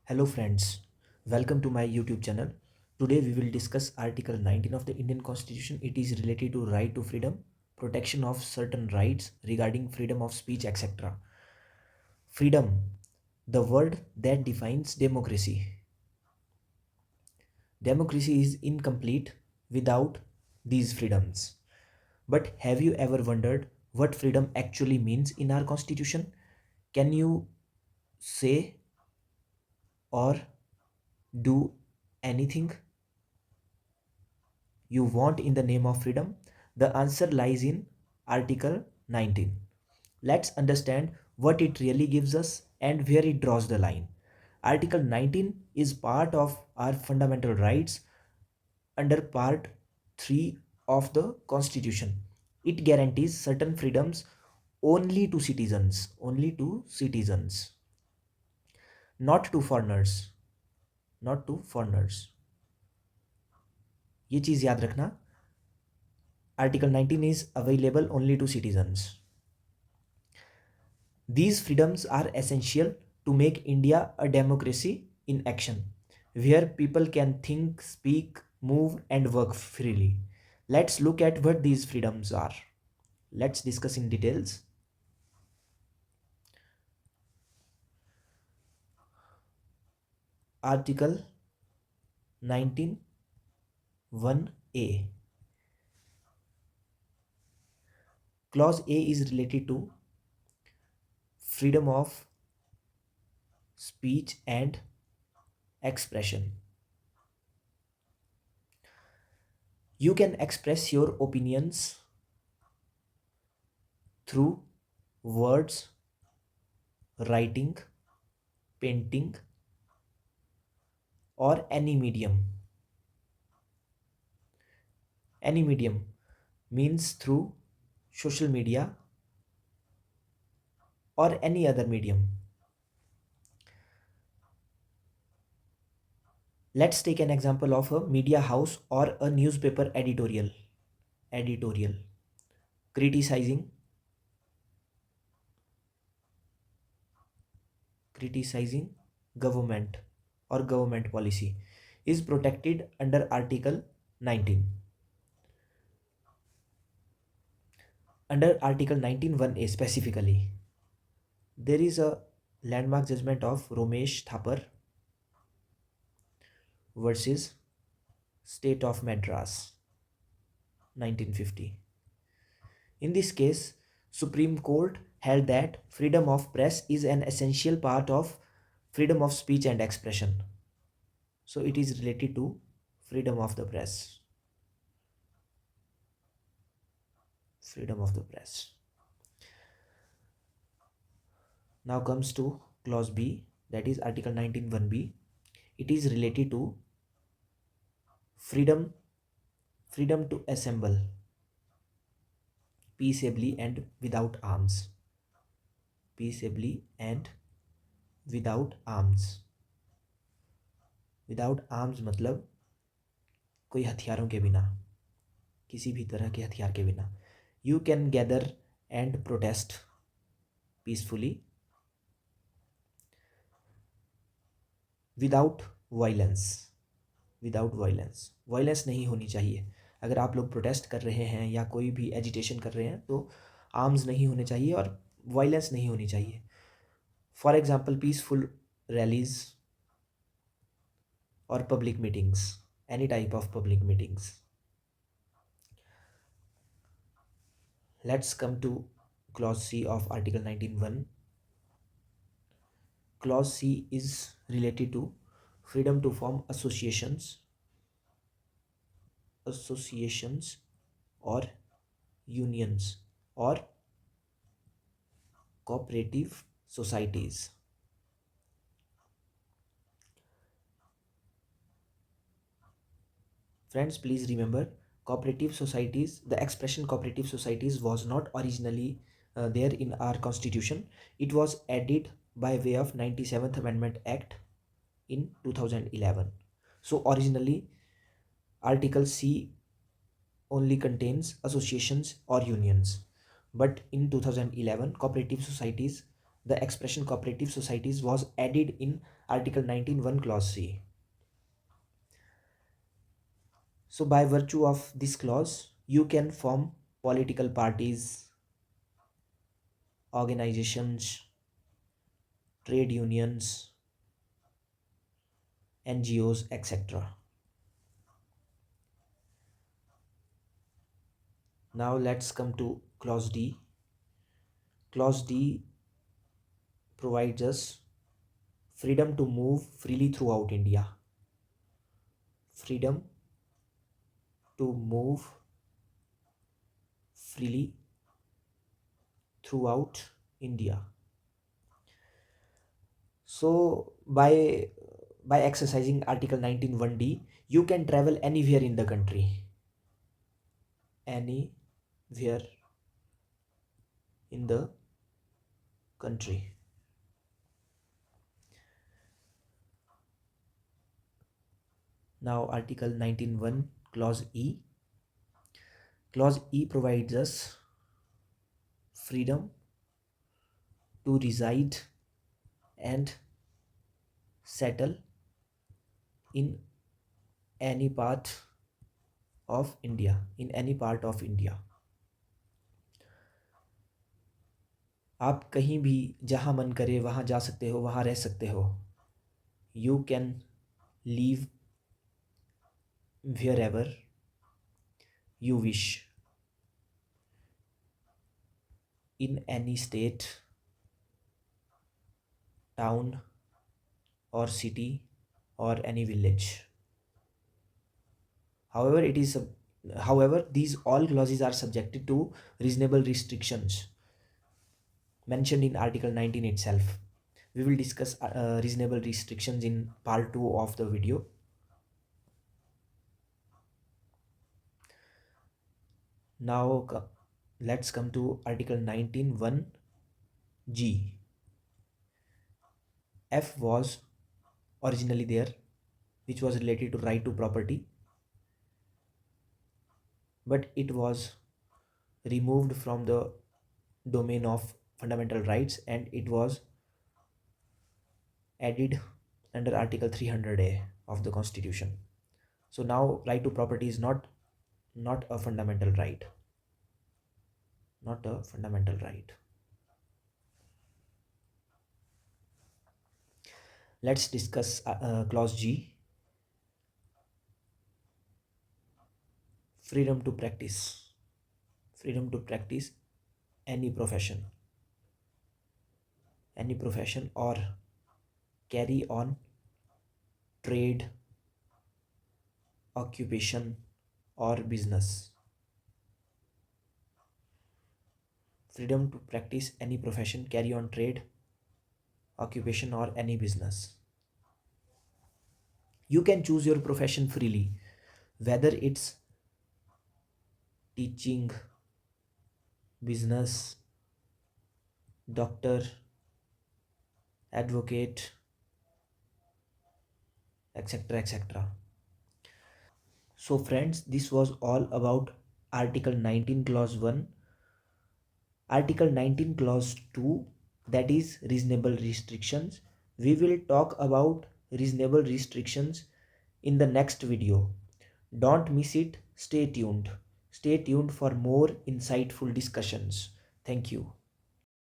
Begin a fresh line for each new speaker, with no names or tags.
Hello friends, welcome to my YouTube channel. Today we will discuss Article 19 of the Indian Constitution. It is related to right to freedom, protection of certain rights regarding freedom of speech, etc. Freedom, the word that defines democracy. Democracy is incomplete without these freedoms. But have you ever wondered what freedom actually means in our constitution? Can you say or do anything you want in the name of freedom? The answer lies in Article 19. Let's understand what it really gives us and where it draws the line. Article 19 is part of our fundamental rights under Part 3 of the Constitution. It guarantees certain freedoms only to citizens, not to foreigners, not to foreigners. ये चीज़ याद रखना. Article 19 is available only to citizens. These freedoms are essential to make India a democracy in action, where people can think, speak, move, and work freely. Let's look at what these freedoms are. Let's discuss in details. Article 19 1A. Clause A is related to freedom of speech and expression. You can express your opinions through words, writing, painting, or any medium. Any medium means through social media or any other medium. Let's take an example of a media house or a newspaper editorial. Criticizing government or government policy is protected under Article 19. Under Article 19(1)(a) specifically, there is a landmark judgment of Romesh Thapar versus State of Madras, 1950. In this case, Supreme Court held that freedom of press is an essential part of freedom of speech and expression. So it is related to freedom of the press. Freedom of the press. Now comes to clause B, that is Article 19(1)(b). It is related to freedom to assemble peaceably and without arms. Peaceably and without arms. Without arms मतलब कोई हथियारों के बिना, किसी भी तरह के हथियार के बिना. You can gather and protest peacefully without violence. Violence नहीं होनी चाहिए. अगर आप लोग प्रोटेस्ट कर रहे हैं या कोई भी एजिटेशन कर रहे हैं तो आर्म्स नहीं होने चाहिए और वायलेंस नहीं होनी चाहिए. फॉर एग्जाम्पल पीसफुल रैलीज और public meetings, any type of public meetings. Let's come to clause C of Article 19(1). Clause C is related to freedom to form associations or unions or cooperative societies. Friends, please remember, cooperative societies, the expression cooperative societies was not originally there in our constitution. It was added by way of 97th Amendment Act in 2011. So originally Article C only contains associations or unions, but in 2011 cooperative societies The expression cooperative societies was added in Article 19(1) Clause C. So by virtue of this clause, you can form political parties, organizations, trade unions, NGOs, etc. Now let's come to Clause D. Clause D provides us freedom to move freely throughout India. Freedom to move freely throughout India. So by exercising Article 19(1)(d), you can travel anywhere in the country. Anywhere in the country. Now Article 19(1) Clause E. Clause E provides us freedom to reside and settle in any part of India. In any part of India. आप कहीं भी जहाँ मन करे वहाँ जा सकते हो, वहाँ रह सकते हो. You can live wherever you wish in any state, town or city or any village. However, these all clauses are subjected to reasonable restrictions mentioned in Article 19 itself. We will discuss reasonable restrictions in part 2 of the video. Now let's come to Article 19(1)(g). F was originally there, which was related to right to property, but it was removed from the domain of fundamental rights and it was added under Article 300A of the Constitution. So now right to property is not a fundamental right. Not a fundamental right. Let's discuss Clause G. Freedom to practice. Freedom to practice any profession. Any profession or carry on trade, occupation or business. Freedom to practice any profession, carry on trade, occupation or any business. You can choose your profession freely, whether it's teaching, business, doctor, advocate, etc., etc. So friends, this was all about Article 19 Clause 1. Article 19 Clause 2, that is reasonable restrictions. We will talk about reasonable restrictions in the next video. Don't miss it. Stay tuned. Stay tuned for more insightful discussions. Thank you.